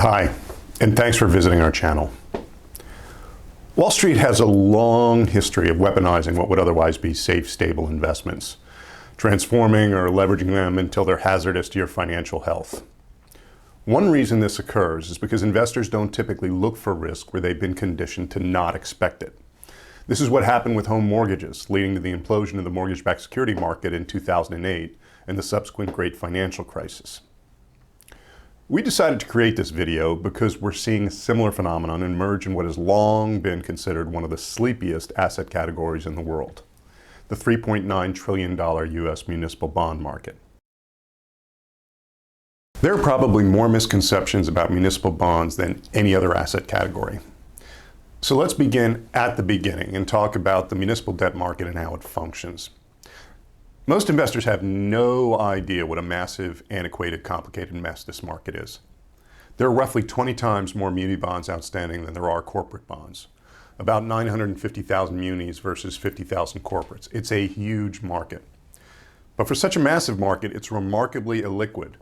Hi, and thanks for visiting our channel. Wall Street has a long history of weaponizing what would otherwise be safe, stable investments, transforming or leveraging them until they're hazardous to your financial health. One reason this occurs is because investors don't typically look for risk where they've been conditioned to not expect it. This is what happened with home mortgages, leading to the implosion of the mortgage-backed security market in 2008 and the subsequent great financial crisis. We decided to create this video because we're seeing a similar phenomenon emerge in what has long been considered one of the sleepiest asset categories in the world, the $3.9 trillion US municipal bond market. There are probably more misconceptions about municipal bonds than any other asset category. So let's begin at the beginning and talk about the municipal debt market and how it functions. Most investors have no idea what a massive, antiquated, complicated mess this market is. There are roughly 20 times more muni bonds outstanding than there are corporate bonds. About 950,000 munis versus 50,000 corporates. It's a huge market. But for such a massive market, it's remarkably illiquid.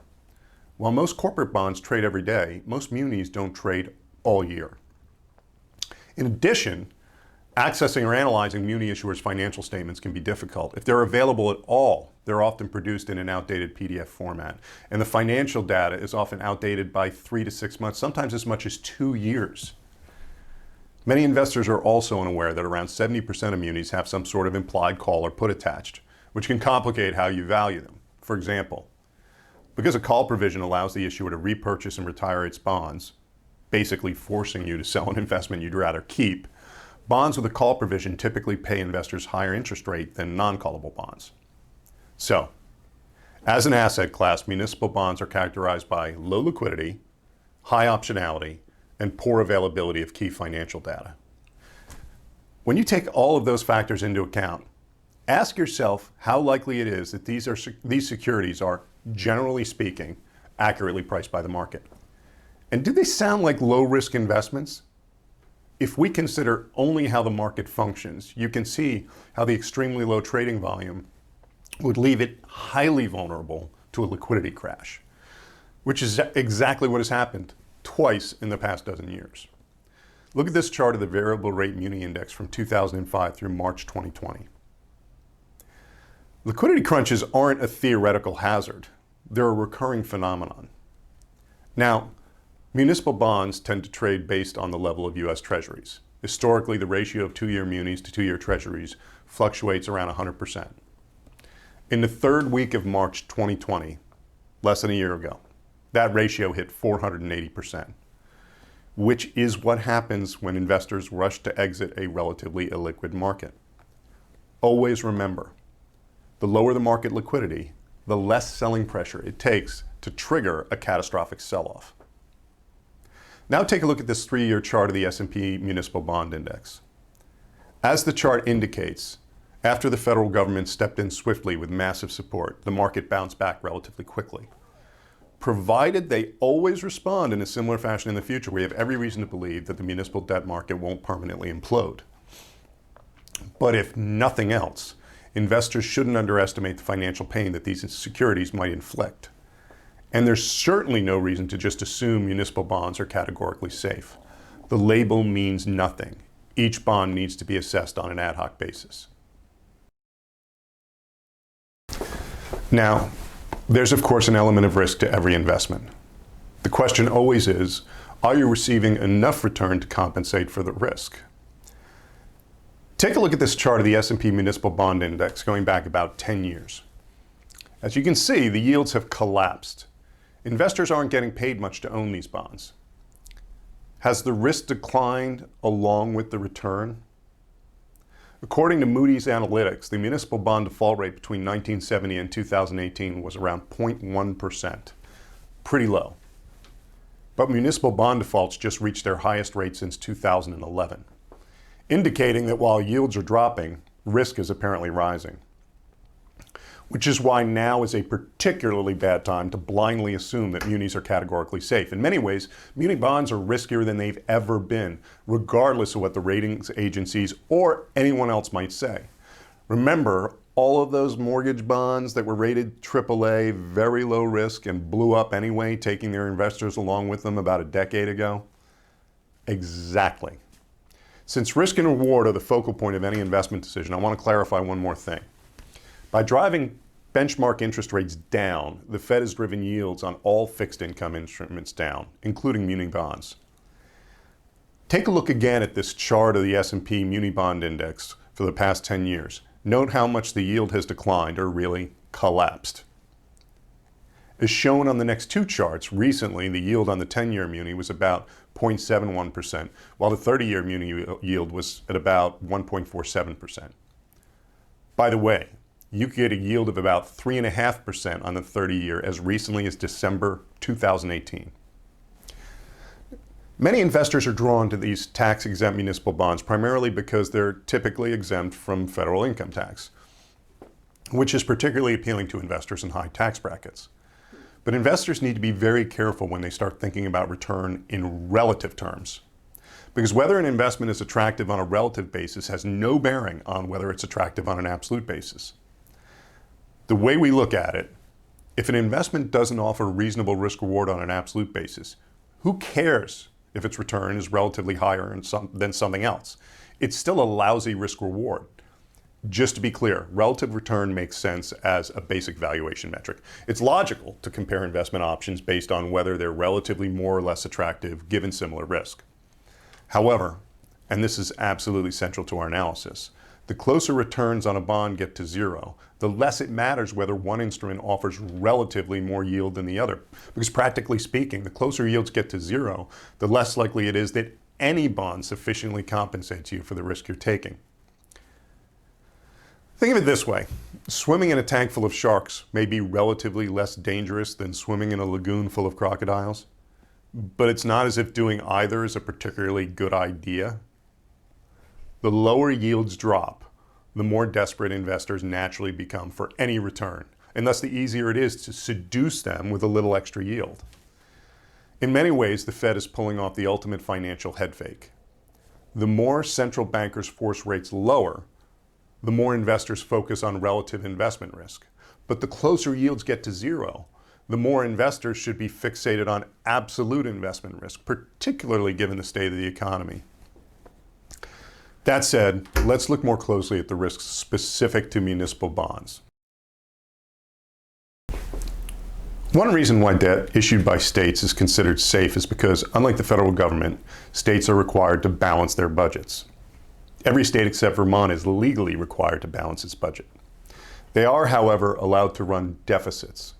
While most corporate bonds trade every day, most munis don't trade all year. In addition, accessing or analyzing muni issuers' financial statements can be difficult. If they're available at all, they're often produced in an outdated PDF format. And the financial data is often outdated by 3 to 6 months, sometimes as much as 2 years. Many investors are also unaware that around 70% of munis have some sort of implied call or put attached, which can complicate how you value them. For example, because a call provision allows the issuer to repurchase and retire its bonds, basically forcing you to sell an investment you'd rather keep, bonds with a call provision typically pay investors higher interest rate than non-callable bonds. So, as an asset class, municipal bonds are characterized by low liquidity, high optionality, and poor availability of key financial data. When you take all of those factors into account, ask yourself how likely it is that these securities are, generally speaking, accurately priced by the market. And do they sound like low-risk investments? If we consider only how the market functions, you can see how the extremely low trading volume would leave it highly vulnerable to a liquidity crash, which is exactly what has happened twice in the past dozen years. Look at this chart of the variable rate muni index from 2005 through March 2020. Liquidity crunches aren't a theoretical hazard. They're a recurring phenomenon. Now, municipal bonds tend to trade based on the level of U.S. Treasuries. Historically, the ratio of 2-year munis to 2-year Treasuries fluctuates around 100%. In the third week of March 2020, less than a year ago, that ratio hit 480%, which is what happens when investors rush to exit a relatively illiquid market. Always remember, the lower the market liquidity, the less selling pressure it takes to trigger a catastrophic sell-off. Now take a look at this 3-year chart of the S&P Municipal Bond Index. As the chart indicates, after the federal government stepped in swiftly with massive support, the market bounced back relatively quickly. Provided they always respond in a similar fashion in the future, we have every reason to believe that the municipal debt market won't permanently implode. But if nothing else, investors shouldn't underestimate the financial pain that these securities might inflict. And there's certainly no reason to just assume municipal bonds are categorically safe. The label means nothing. Each bond needs to be assessed on an ad hoc basis. Now, there's of course an element of risk to every investment. The question always is, are you receiving enough return to compensate for the risk? Take a look at this chart of the S&P Municipal Bond Index going back about 10 years. As you can see, the yields have collapsed. Investors aren't getting paid much to own these bonds. Has the risk declined along with the return? According to Moody's analytics, the municipal bond default rate between 1970 and 2018 was around 0.1%. Pretty low. But municipal bond defaults just reached their highest rate since 2011, indicating that while yields are dropping, risk is apparently rising. Which is why now is a particularly bad time to blindly assume that munis are categorically safe. In many ways, muni bonds are riskier than they've ever been, regardless of what the ratings agencies or anyone else might say. Remember, all of those mortgage bonds that were rated AAA, very low risk, and blew up anyway, taking their investors along with them about a decade ago? Exactly. Since risk and reward are the focal point of any investment decision, I want to clarify one more thing. By driving benchmark interest rates down, the Fed has driven yields on all fixed income instruments down, including muni bonds. Take a look again at this chart of the S&P Muni Bond Index for the past 10 years. Note how much the yield has declined, or really collapsed. As shown on the next two charts, recently the yield on the 10-year muni was about 0.71%, while the 30-year muni yield was at about 1.47%. By the way, you could get a yield of about 3.5% on the 30-year as recently as December 2018. Many investors are drawn to these tax-exempt municipal bonds primarily because they're typically exempt from federal income tax, which is particularly appealing to investors in high tax brackets. But investors need to be very careful when they start thinking about return in relative terms, because whether an investment is attractive on a relative basis has no bearing on whether it's attractive on an absolute basis. The way we look at it, if an investment doesn't offer reasonable risk reward on an absolute basis, who cares if its return is relatively higher than something else? It's still a lousy risk reward. Just to be clear, relative return makes sense as a basic valuation metric. It's logical to compare investment options based on whether they're relatively more or less attractive given similar risk. However, and this is absolutely central to our analysis, the closer returns on a bond get to zero, the less it matters whether one instrument offers relatively more yield than the other. Because practically speaking, the closer yields get to zero, the less likely it is that any bond sufficiently compensates you for the risk you're taking. Think of it this way. Swimming in a tank full of sharks may be relatively less dangerous than swimming in a lagoon full of crocodiles, but it's not as if doing either is a particularly good idea. The lower yields drop, the more desperate investors naturally become for any return, and thus the easier it is to seduce them with a little extra yield. In many ways, the Fed is pulling off the ultimate financial head fake. The more central bankers force rates lower, the more investors focus on relative investment risk. But the closer yields get to zero, the more investors should be fixated on absolute investment risk, particularly given the state of the economy. That said, let's look more closely at the risks specific to municipal bonds. One reason why debt issued by states is considered safe is because, unlike the federal government, states are required to balance their budgets. Every state except Vermont is legally required to balance its budget. They are, however, allowed to run deficits.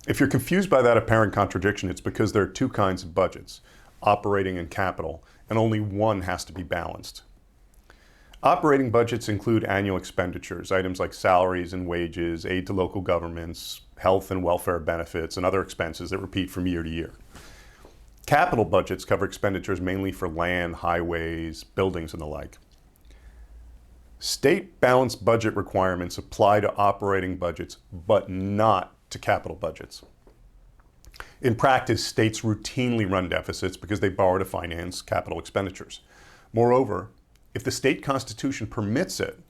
If you're confused by that apparent contradiction, it's because there are two kinds of budgets, operating and capital, and only one has to be balanced. Operating budgets include annual expenditures, items like salaries and wages, aid to local governments, health and welfare benefits, and other expenses that repeat from year to year. Capital budgets cover expenditures mainly for land, highways, buildings, and the like. State balanced budget requirements apply to operating budgets, but not to capital budgets. In practice, states routinely run deficits because they borrow to finance capital expenditures. Moreover, if the state constitution permits it,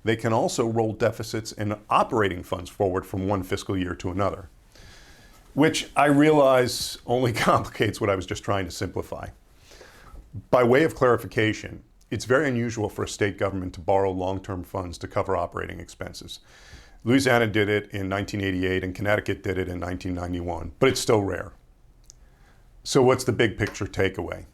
they can also roll deficits and operating funds forward from one fiscal year to another, which I realize only complicates what I was just trying to simplify. By way of clarification, it's very unusual for a state government to borrow long-term funds to cover operating expenses. Louisiana did it in 1988 and Connecticut did it in 1991, but it's still rare. So what's the big picture takeaway?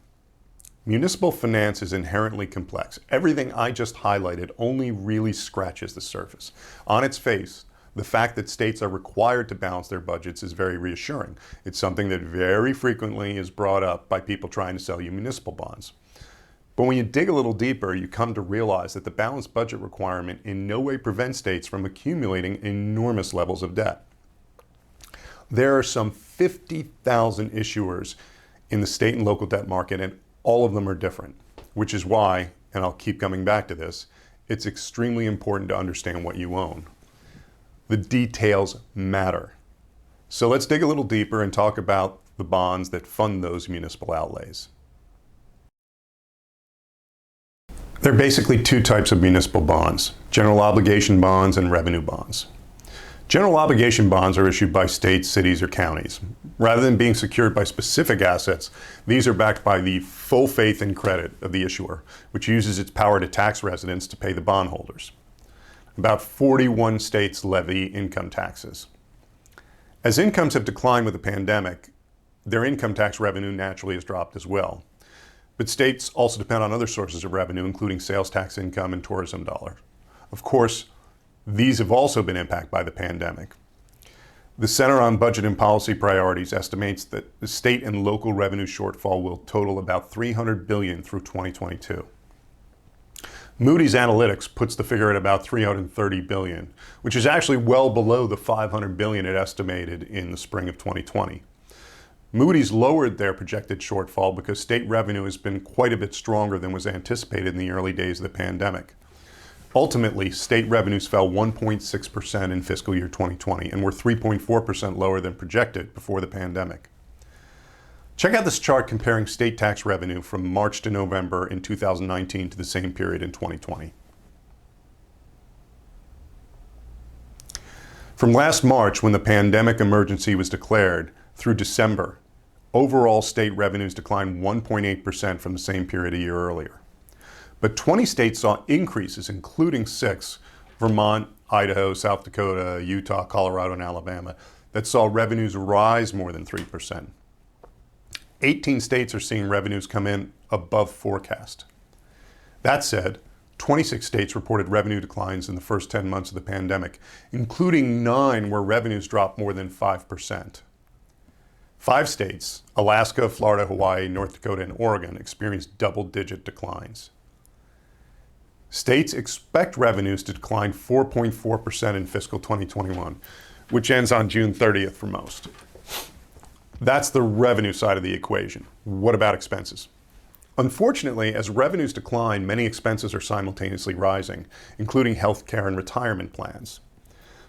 Municipal finance is inherently complex. Everything I just highlighted only really scratches the surface. On its face, the fact that states are required to balance their budgets is very reassuring. It's something that very frequently is brought up by people trying to sell you municipal bonds. But when you dig a little deeper, you come to realize that the balanced budget requirement in no way prevents states from accumulating enormous levels of debt. There are some 50,000 issuers in the state and local debt market, and all of them are different, which is why, and I'll keep coming back to this, it's extremely important to understand what you own. The details matter. So let's dig a little deeper and talk about the bonds that fund those municipal outlays. There are basically two types of municipal bonds: general obligation bonds and revenue bonds. General obligation bonds are issued by states, cities, or counties. Rather than being secured by specific assets, these are backed by the full faith and credit of the issuer, which uses its power to tax residents to pay the bondholders. About 41 states levy income taxes. As incomes have declined with the pandemic, their income tax revenue naturally has dropped as well. But states also depend on other sources of revenue, including sales tax income and tourism dollars. Of course, these have also been impacted by the pandemic. The Center on Budget and Policy Priorities estimates that the state and local revenue shortfall will total about $300 billion through 2022. Moody's Analytics puts the figure at about $330 billion, which is actually well below the $500 billion it estimated in the spring of 2020. Moody's lowered their projected shortfall because state revenue has been quite a bit stronger than was anticipated in the early days of the pandemic. Ultimately, state revenues fell 1.6% in fiscal year 2020 and were 3.4% lower than projected before the pandemic. Check out this chart comparing state tax revenue from March to November in 2019 to the same period in 2020. From last March, when the pandemic emergency was declared, through December, overall state revenues declined 1.8% from the same period a year earlier. But 20 states saw increases, including 6, Vermont, Idaho, South Dakota, Utah, Colorado, and Alabama, that saw revenues rise more than 3%. 18 states are seeing revenues come in above forecast. That said, 26 states reported revenue declines in the first 10 months of the pandemic, including 9 where revenues dropped more than 5%. 5 states, Alaska, Florida, Hawaii, North Dakota, and Oregon, experienced double-digit declines. States expect revenues to decline 4.4% in fiscal 2021, which ends on June 30th for most. That's the revenue side of the equation. What about expenses? Unfortunately, as revenues decline, many expenses are simultaneously rising, including healthcare and retirement plans.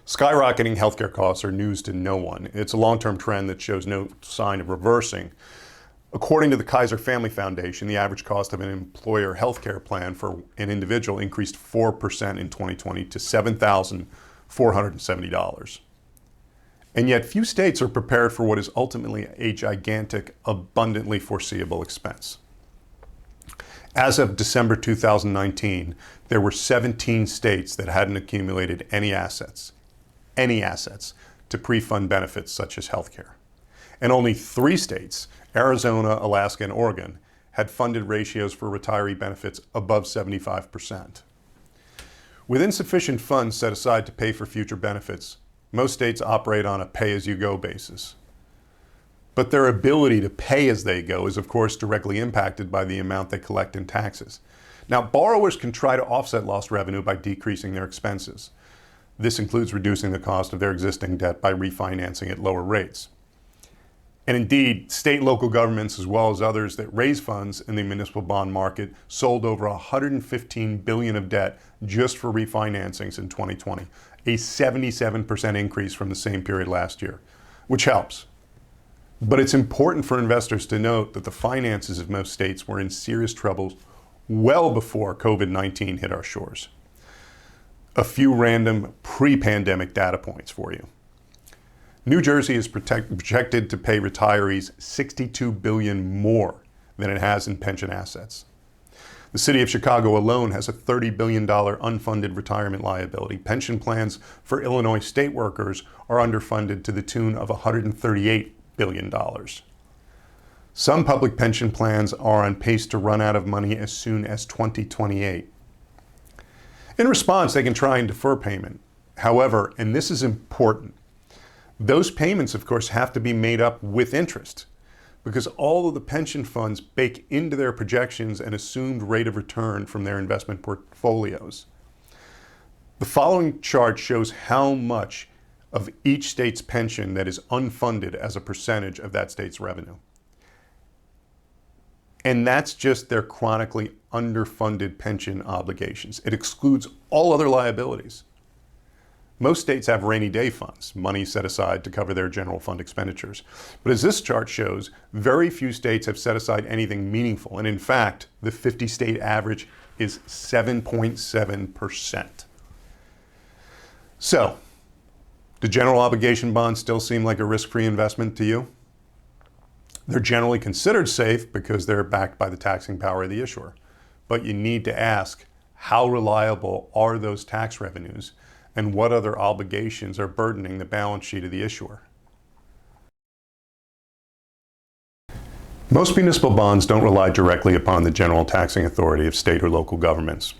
Skyrocketing healthcare costs are news to no one. It's a long-term trend that shows no sign of reversing. According to the Kaiser Family Foundation, the average cost of an employer healthcare plan for an individual increased 4% in 2020 to $7,470. And yet few states are prepared for what is ultimately a gigantic, abundantly foreseeable expense. As of December 2019, there were 17 states that hadn't accumulated any assets to pre-fund benefits such as healthcare. And only 3 states, Arizona, Alaska, and Oregon, had funded ratios for retiree benefits above 75%. With insufficient funds set aside to pay for future benefits, most states operate on a pay-as-you-go basis. But their ability to pay as they go is, of course, directly impacted by the amount they collect in taxes. Now, borrowers can try to offset lost revenue by decreasing their expenses. This includes reducing the cost of their existing debt by refinancing at lower rates. And indeed, state and local governments, as well as others that raise funds in the municipal bond market, sold over $115 billion of debt just for refinancings in 2020, a 77% increase from the same period last year, which helps. But it's important for investors to note that the finances of most states were in serious trouble well before COVID-19 hit our shores. A few random pre-pandemic data points for you. New Jersey is projected to pay retirees $62 billion more than it has in pension assets. The city of Chicago alone has a $30 billion unfunded retirement liability. Pension plans for Illinois state workers are underfunded to the tune of $138 billion. Some public pension plans are on pace to run out of money as soon as 2028. In response, they can try and defer payment. However, and this is important, those payments, of course, have to be made up with interest because all of the pension funds bake into their projections an assumed rate of return from their investment portfolios. The following chart shows how much of each state's pension that is unfunded as a percentage of that state's revenue. And that's just their chronically underfunded pension obligations. It excludes all other liabilities. Most states have rainy day funds, money set aside to cover their general fund expenditures. But as this chart shows, very few states have set aside anything meaningful. And in fact, the 50-state average is 7.7%. So, do general obligation bonds still seem like a risk-free investment to you? They're generally considered safe because they're backed by the taxing power of the issuer. But you need to ask, how reliable are those tax revenues, and what other obligations are burdening the balance sheet of the issuer? Most municipal bonds don't rely directly upon the general taxing authority of state or local governments.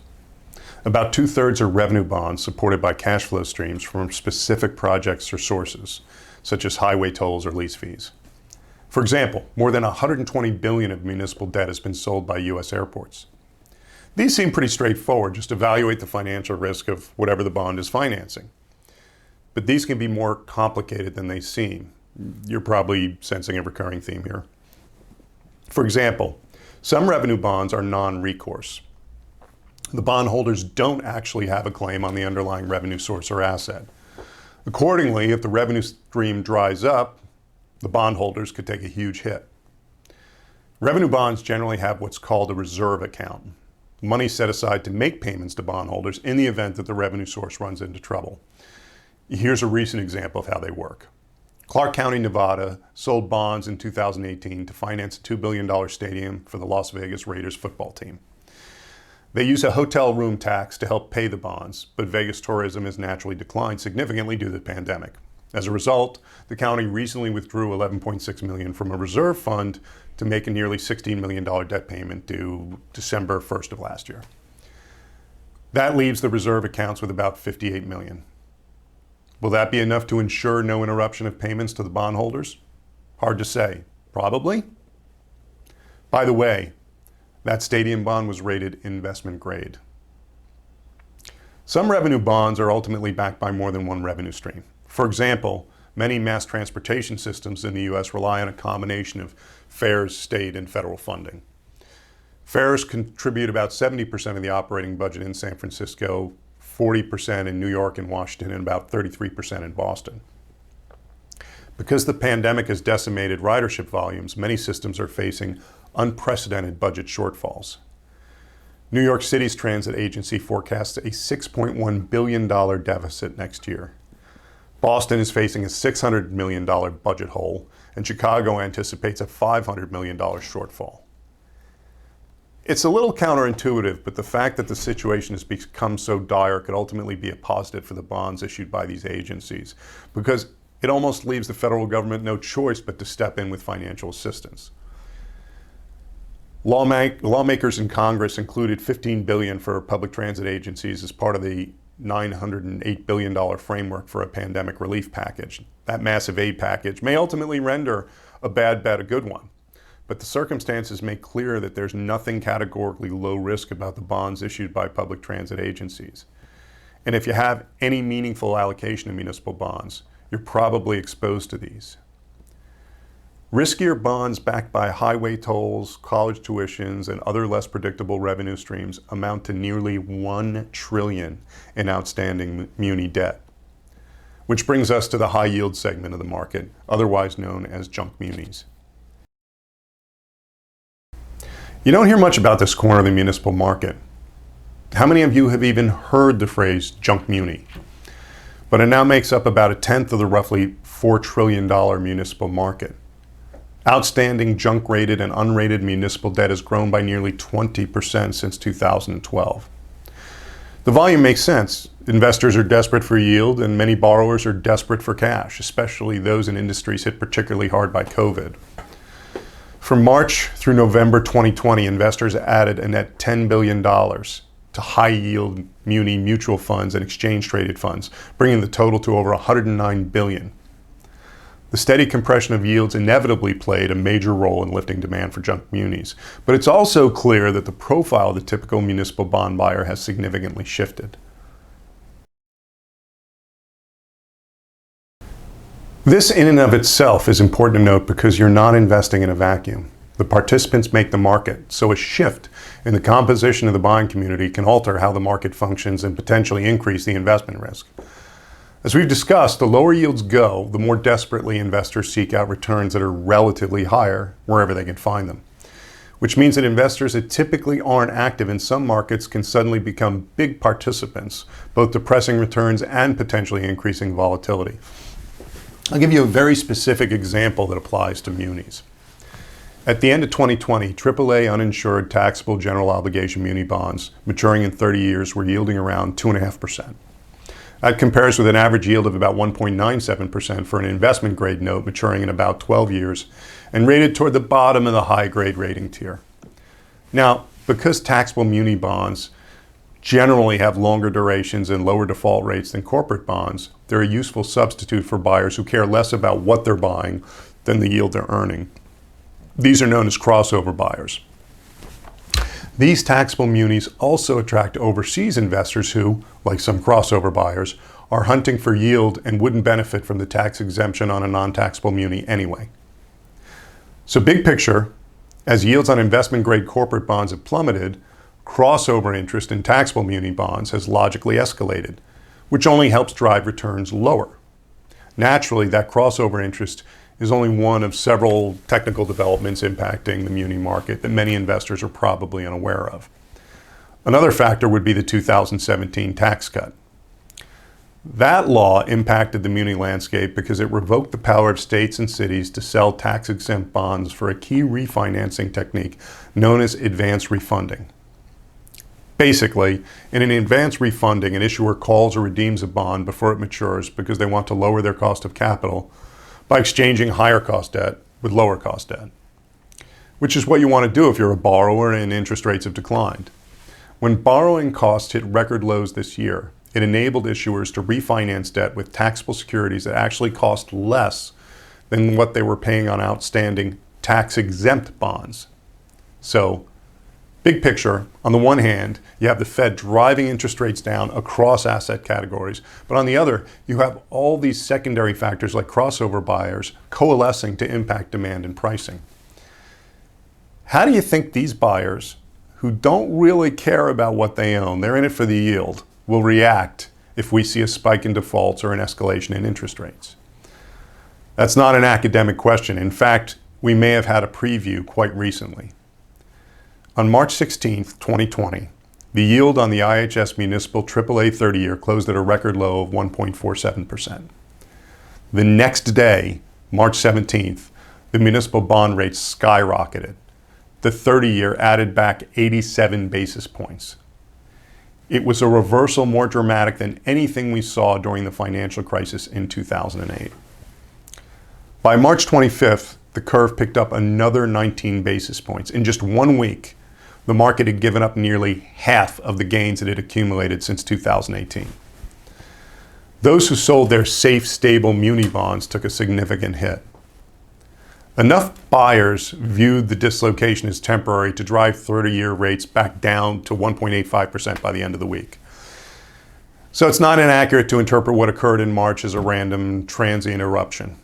About 2/3 are revenue bonds supported by cash flow streams from specific projects or sources, such as highway tolls or lease fees. For example, more than $120 billion of municipal debt has been sold by U.S. airports. These seem pretty straightforward. Just evaluate the financial risk of whatever the bond is financing. But these can be more complicated than they seem. You're probably sensing a recurring theme here. For example, some revenue bonds are non-recourse. The bondholders don't actually have a claim on the underlying revenue source or asset. Accordingly, if the revenue stream dries up, the bondholders could take a huge hit. Revenue bonds generally have what's called a reserve account, money set aside to make payments to bondholders in the event that the revenue source runs into trouble. Here's a recent example of how they work. Clark County, Nevada sold bonds in 2018 to finance a $2 billion stadium for the Las Vegas Raiders football team. They use a hotel room tax to help pay the bonds, but Vegas tourism has naturally declined significantly due to the pandemic. As a result, the county recently withdrew $11.6 million from a reserve fund to make a nearly $16 million debt payment due December 1st of last year. That leaves the reserve accounts with about $58 million. Will that be enough to ensure no interruption of payments to the bondholders? Hard to say. Probably. By the way, that stadium bond was rated investment grade. Some revenue bonds are ultimately backed by more than one revenue stream. For example, many mass transportation systems in the U.S. rely on a combination of fares, state, and federal funding. Fares contribute about 70% of the operating budget in San Francisco, 40% in New York and Washington, and about 33% in Boston. Because the pandemic has decimated ridership volumes, many systems are facing unprecedented budget shortfalls. New York City's transit agency forecasts a $6.1 billion deficit next year. Boston is facing a $600 million budget hole, and Chicago anticipates a $500 million shortfall. It's a little counterintuitive, but the fact that the situation has become so dire could ultimately be a positive for the bonds issued by these agencies, because it almost leaves the federal government no choice but to step in with financial assistance. Lawmakers in Congress included $15 billion for public transit agencies as part of the $908 billion framework for a pandemic relief package. That massive aid package may ultimately render a bad bet a good one, but the circumstances make clear that there's nothing categorically low risk about the bonds issued by public transit agencies. And if you have any meaningful allocation of municipal bonds, you're probably exposed to these. Riskier bonds backed by highway tolls, college tuitions, and other less predictable revenue streams amount to nearly $1 trillion in outstanding muni debt. Which brings us to the high yield segment of the market, otherwise known as junk munis. You don't hear much about this corner of the municipal market. How many of you have even heard the phrase junk muni? But it now makes up about 1/10 of the roughly $4 trillion municipal market. Outstanding junk-rated and unrated municipal debt has grown by nearly 20% since 2012. The volume makes sense. Investors are desperate for yield, and many borrowers are desperate for cash, especially those in industries hit particularly hard by COVID. From March through November 2020, investors added a net $10 billion to high-yield muni mutual funds and exchange-traded funds, bringing the total to over $109 billion. The steady compression of yields inevitably played a major role in lifting demand for junk munis, but it's also clear that the profile of the typical municipal bond buyer has significantly shifted. This in and of itself is important to note because you're not investing in a vacuum. The participants make the market, so a shift in the composition of the buying community can alter how the market functions and potentially increase the investment risk. As we've discussed, the lower yields go, the more desperately investors seek out returns that are relatively higher wherever they can find them. Which means that investors that typically aren't active in some markets can suddenly become big participants, both depressing returns and potentially increasing volatility. I'll give you a very specific example that applies to munis. At the end of 2020, AAA uninsured taxable general obligation muni bonds maturing in 30 years were yielding around 2.5%. That compares with an average yield of about 1.97% for an investment grade note maturing in about 12 years and rated toward the bottom of the high grade rating tier. Now, because taxable muni bonds generally have longer durations and lower default rates than corporate bonds, they're a useful substitute for buyers who care less about what they're buying than the yield they're earning. These are known as crossover buyers. These taxable munis also attract overseas investors who, like some crossover buyers, are hunting for yield and wouldn't benefit from the tax exemption on a non-taxable muni anyway. So big picture, as yields on investment-grade corporate bonds have plummeted, crossover interest in taxable muni bonds has logically escalated, which only helps drive returns lower. Naturally, that crossover interest is only one of several technical developments impacting the muni market that many investors are probably unaware of. Another factor would be the 2017 tax cut. That law impacted the muni landscape because it revoked the power of states and cities to sell tax-exempt bonds for a key refinancing technique known as advance refunding. Basically, in an advance refunding, an issuer calls or redeems a bond before it matures because they want to lower their cost of capital by exchanging higher cost debt with lower cost debt, which is what you want to do if you're a borrower and interest rates have declined. When borrowing costs hit record lows this year, it enabled issuers to refinance debt with taxable securities that actually cost less than what they were paying on outstanding tax-exempt bonds. So, big picture, on the one hand, you have the Fed driving interest rates down across asset categories, but on the other, you have all these secondary factors like crossover buyers coalescing to impact demand and pricing. How do you think these buyers, who don't really care about what they own, they're in it for the yield, will react if we see a spike in defaults or an escalation in interest rates? That's not an academic question. In fact, we may have had a preview quite recently. On March 16, 2020, the yield on the IHS Municipal AAA 30-year closed at a record low of 1.47%. The next day, March 17th, the municipal bond rate skyrocketed. The 30-year added back 87 basis points. It was a reversal more dramatic than anything we saw during the financial crisis in 2008. By March 25th, the curve picked up another 19 basis points. In just 1 week, the market had given up nearly half of the gains it had accumulated since 2018. Those who sold their safe, stable muni bonds took a significant hit. Enough buyers viewed the dislocation as temporary to drive 30-year rates back down to 1.85% by the end of the week. So it's not inaccurate to interpret what occurred in March as a random transient eruption.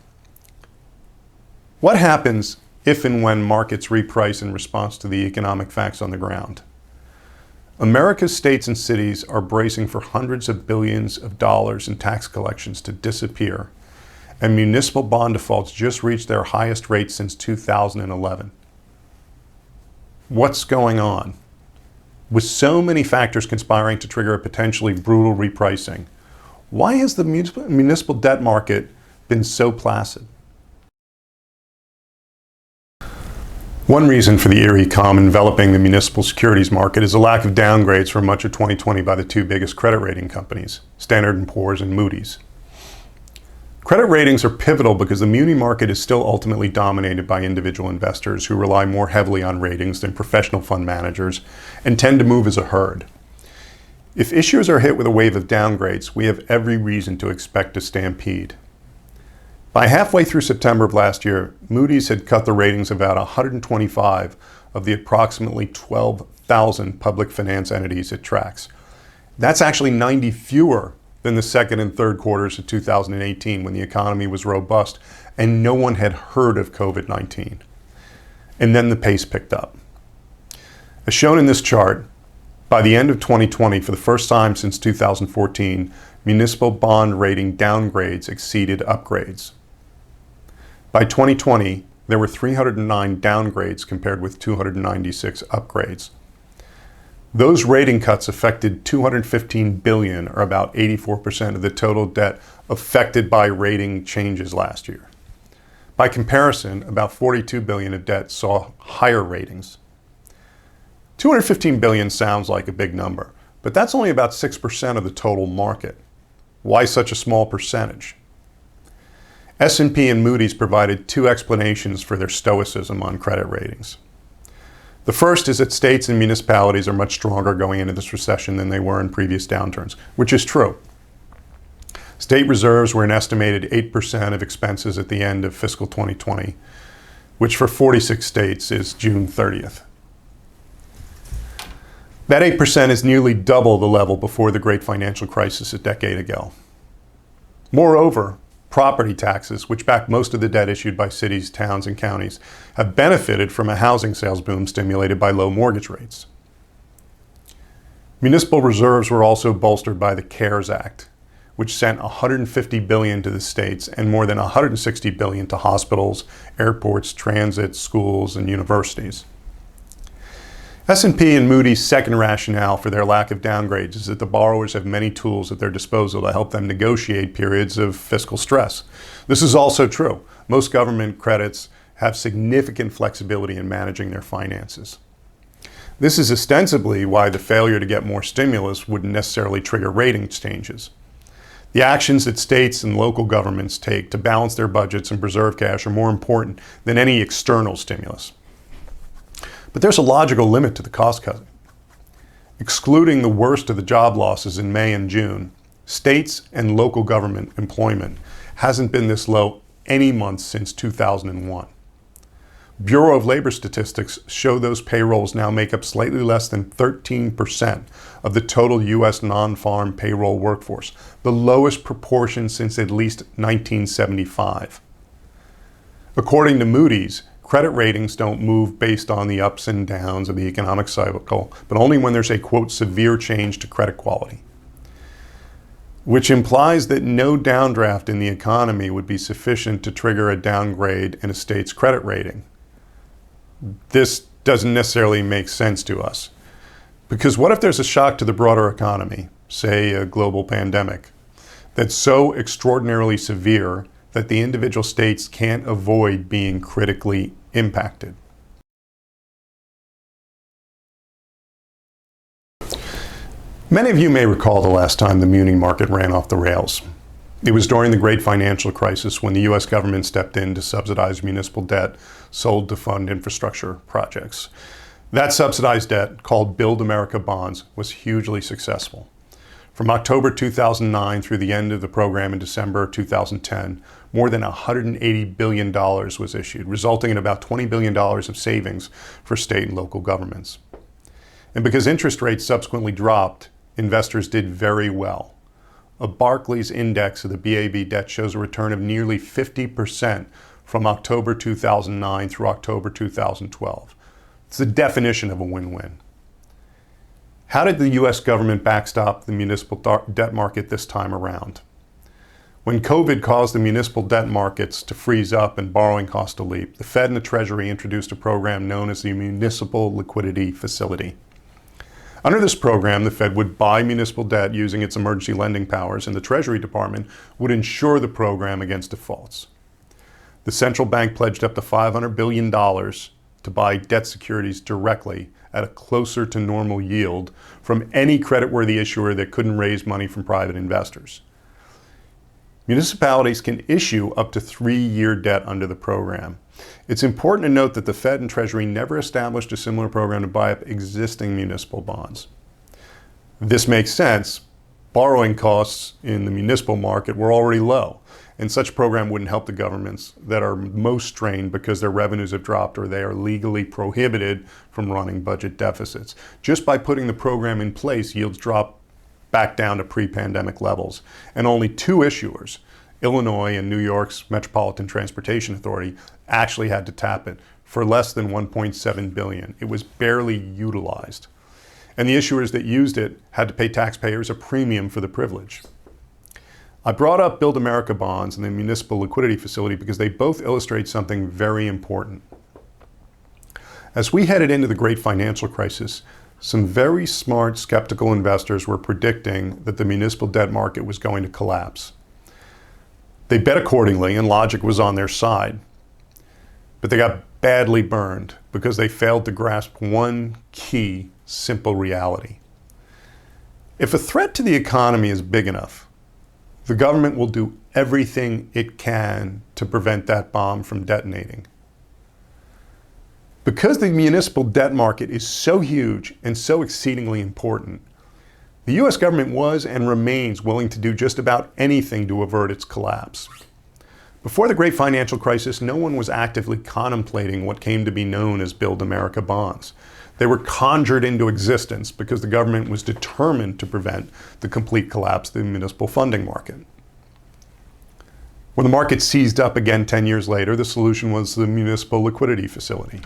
What happens if and when markets reprice in response to the economic facts on the ground? America's states and cities are bracing for hundreds of billions of dollars in tax collections to disappear, and municipal bond defaults just reached their highest rate since 2011. What's going on? With so many factors conspiring to trigger a potentially brutal repricing, why has the municipal debt market been so placid? One reason for the eerie calm enveloping the municipal securities market is a lack of downgrades for much of 2020 by the two biggest credit rating companies, Standard & Poor's and Moody's. Credit ratings are pivotal because the muni market is still ultimately dominated by individual investors who rely more heavily on ratings than professional fund managers and tend to move as a herd. If issuers are hit with a wave of downgrades, we have every reason to expect a stampede. By halfway through September of last year, Moody's had cut the ratings of about 125 of the approximately 12,000 public finance entities it tracks. That's actually 90 fewer than the second and third quarters of 2018 when the economy was robust and no one had heard of COVID-19. And then the pace picked up. As shown in this chart, By the end of 2020, for the first time since 2014, municipal bond rating downgrades exceeded upgrades. By 2020, there were 309 downgrades compared with 296 upgrades. Those rating cuts affected $215 billion, or about 84% of the total debt affected by rating changes last year. By comparison, about $42 billion of debt saw higher ratings. $215 billion sounds like a big number, but that's only about 6% of the total market. Why such a small percentage? S&P and Moody's provided two explanations for their stoicism on credit ratings. The first is that states and municipalities are much stronger going into this recession than they were in previous downturns, which is true. State reserves were an estimated 8% of expenses at the end of fiscal 2020, which for 46 states is June 30th. That 8% is nearly double the level before the great financial crisis a decade ago. Moreover, property taxes, which back most of the debt issued by cities, towns, and counties, have benefited from a housing sales boom stimulated by low mortgage rates. Municipal reserves were also bolstered by the CARES Act, which sent $150 billion to the states and more than $160 billion to hospitals, airports, transit, schools, and universities. S&P and Moody's second rationale for their lack of downgrades is that the borrowers have many tools at their disposal to help them negotiate periods of fiscal stress. This is also true. Most government credits have significant flexibility in managing their finances. This is ostensibly why the failure to get more stimulus wouldn't necessarily trigger rating changes. The actions that states and local governments take to balance their budgets and preserve cash are more important than any external stimulus. But there's a logical limit to the cost cutting. Excluding the worst of the job losses in May and June, states and local government employment hasn't been this low any month since 2001. Bureau of Labor Statistics show those payrolls now make up slightly less than 13% of the total U.S. non-farm payroll workforce, the lowest proportion since at least 1975. According to Moody's, credit ratings don't move based on the ups and downs of the economic cycle, but only when there's a, quote, severe change to credit quality, which implies that no downdraft in the economy would be sufficient to trigger a downgrade in a state's credit rating. This doesn't necessarily make sense to us. Because what if there's a shock to the broader economy, say a global pandemic, that's so extraordinarily severe that the individual states can't avoid being critically impacted? Many of you may recall the last time the muni market ran off the rails. It was during the great financial crisis when the U.S. government stepped in to subsidize municipal debt sold to fund infrastructure projects. That subsidized debt, called Build America bonds, was hugely successful. From October 2009 through the end of the program in December 2010, more than $180 billion was issued, resulting in about $20 billion of savings for state and local governments. And because interest rates subsequently dropped, investors did very well. A Barclays index of the BAB debt shows a return of nearly 50% from October 2009 through October 2012. It's the definition of a win-win. How did the U.S. government backstop the municipal debt market this time around? When COVID caused the municipal debt markets to freeze up and borrowing costs to leap, the Fed and the Treasury introduced a program known as the Municipal Liquidity Facility. Under this program, the Fed would buy municipal debt using its emergency lending powers, and the Treasury Department would insure the program against defaults. The central bank pledged up to $500 billion to buy debt securities directly at a closer to normal yield from any creditworthy issuer that couldn't raise money from private investors. Municipalities can issue up to 3-year debt under the program. It's important to note that the Fed and Treasury never established a similar program to buy up existing municipal bonds. This makes sense. Borrowing costs in the municipal market were already low, and such a program wouldn't help the governments that are most strained because their revenues have dropped or they are legally prohibited from running budget deficits. Just by putting the program in place, yields drop back down to pre-pandemic levels, and only 2 issuers, Illinois and New York's Metropolitan Transportation Authority, actually had to tap it for less than $1.7 billion. It was barely utilized. and the issuers that used it had to pay taxpayers a premium for the privilege. I brought up Build America bonds and the Municipal Liquidity Facility because they both illustrate something very important. As we headed into the great financial crisis, some very smart, skeptical investors were predicting that the municipal debt market was going to collapse. They bet accordingly, and logic was on their side. But they got badly burned because they failed to grasp one key, simple reality. If a threat to the economy is big enough, the government will do everything it can to prevent that bomb from detonating. Because the municipal debt market is so huge and so exceedingly important, the U.S. government was and remains willing to do just about anything to avert its collapse. Before the great financial crisis, no one was actively contemplating what came to be known as Build America bonds. They were conjured into existence because the government was determined to prevent the complete collapse of the municipal funding market. When the market seized up again 10 years later, the solution was the Municipal Liquidity Facility.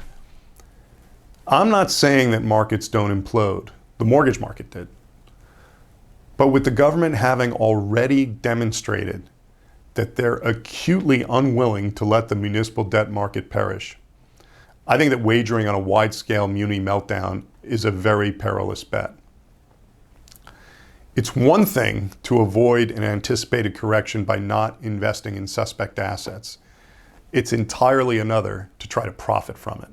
I'm not saying that markets don't implode. The mortgage market did. But with the government having already demonstrated that they're acutely unwilling to let the municipal debt market perish, I think that wagering on a wide-scale muni meltdown is a very perilous bet. It's one thing to avoid an anticipated correction by not investing in suspect assets. It's entirely another to try to profit from it.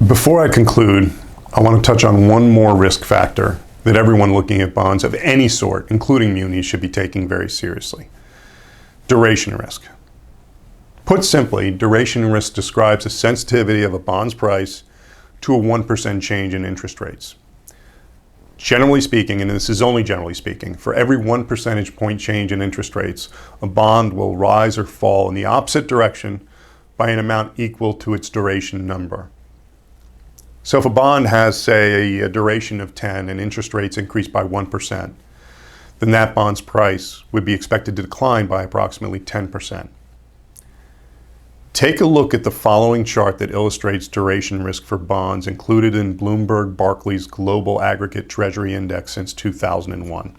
Before I conclude, I want to touch on one more risk factor that everyone looking at bonds of any sort, including munis, should be taking very seriously: duration risk. Put simply, duration risk describes the sensitivity of a bond's price to a 1% change in interest rates. Generally speaking, and this is only generally speaking, for every 1 percentage point change in interest rates, a bond will rise or fall in the opposite direction by an amount equal to its duration number. So if a bond has, say, a duration of 10 and interest rates increase by 1%, then that bond's price would be expected to decline by approximately 10%. Take a look at the following chart that illustrates duration risk for bonds included in Bloomberg Barclays Global Aggregate Treasury Index since 2001.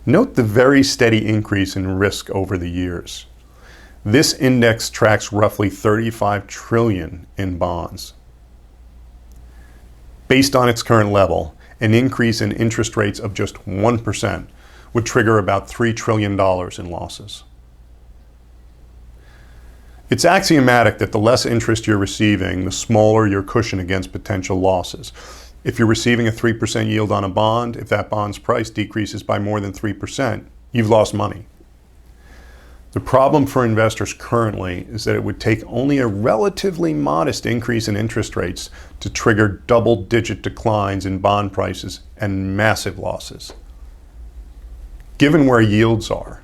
Note the very steady increase in risk over the years. This index tracks roughly 35 trillion in bonds. Based on its current level, an increase in interest rates of just 1% would trigger about $3 trillion in losses. It's axiomatic that the less interest you're receiving, the smaller your cushion against potential losses. If you're receiving a 3% yield on a bond, if that bond's price decreases by more than 3%, you've lost money. The problem for investors currently is that it would take only a relatively modest increase in interest rates to trigger double-digit declines in bond prices and massive losses. Given where yields are,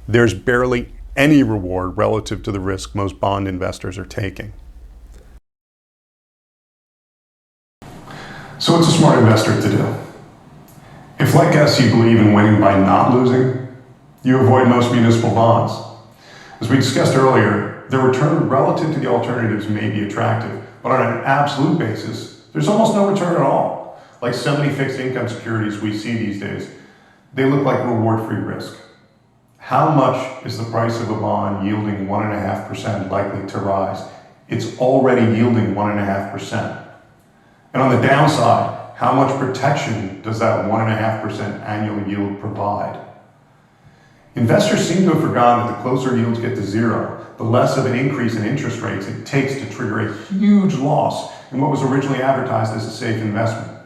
there's barely any reward relative to the risk most bond investors are taking. So what's a smart investor to do? If, like us, you believe in winning by not losing, you avoid most municipal bonds. As we discussed earlier, their return relative to the alternatives may be attractive, but on an absolute basis, there's almost no return at all. Like so many fixed income securities we see these days, they look like reward-free risk. How much is the price of a bond yielding 1.5% likely to rise? It's already yielding 1.5%. And on the downside, how much protection does that 1.5% annual yield provide? Investors seem to have forgotten that the closer yields get to zero, the less of an increase in interest rates it takes to trigger a huge loss in what was originally advertised as a safe investment.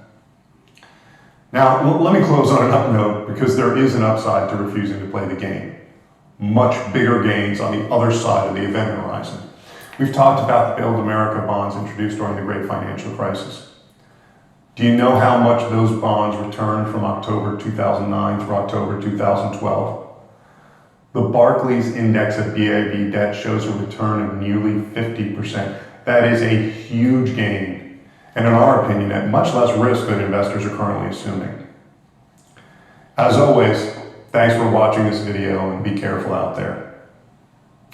Now, let me close on an up note because there is an upside to refusing to play the game. Much bigger gains on the other side of the event horizon. We've talked about the Build America bonds introduced during the great financial crisis. Do you know how much those bonds returned from October 2009 through October 2012? The Barclays Index of BAB debt shows a return of nearly 50%. That is a huge gain, and in our opinion, at much less risk than investors are currently assuming. As always, thanks for watching this video and be careful out there.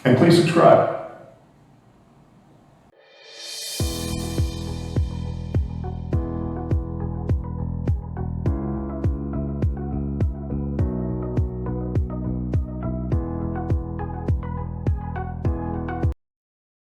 And please subscribe.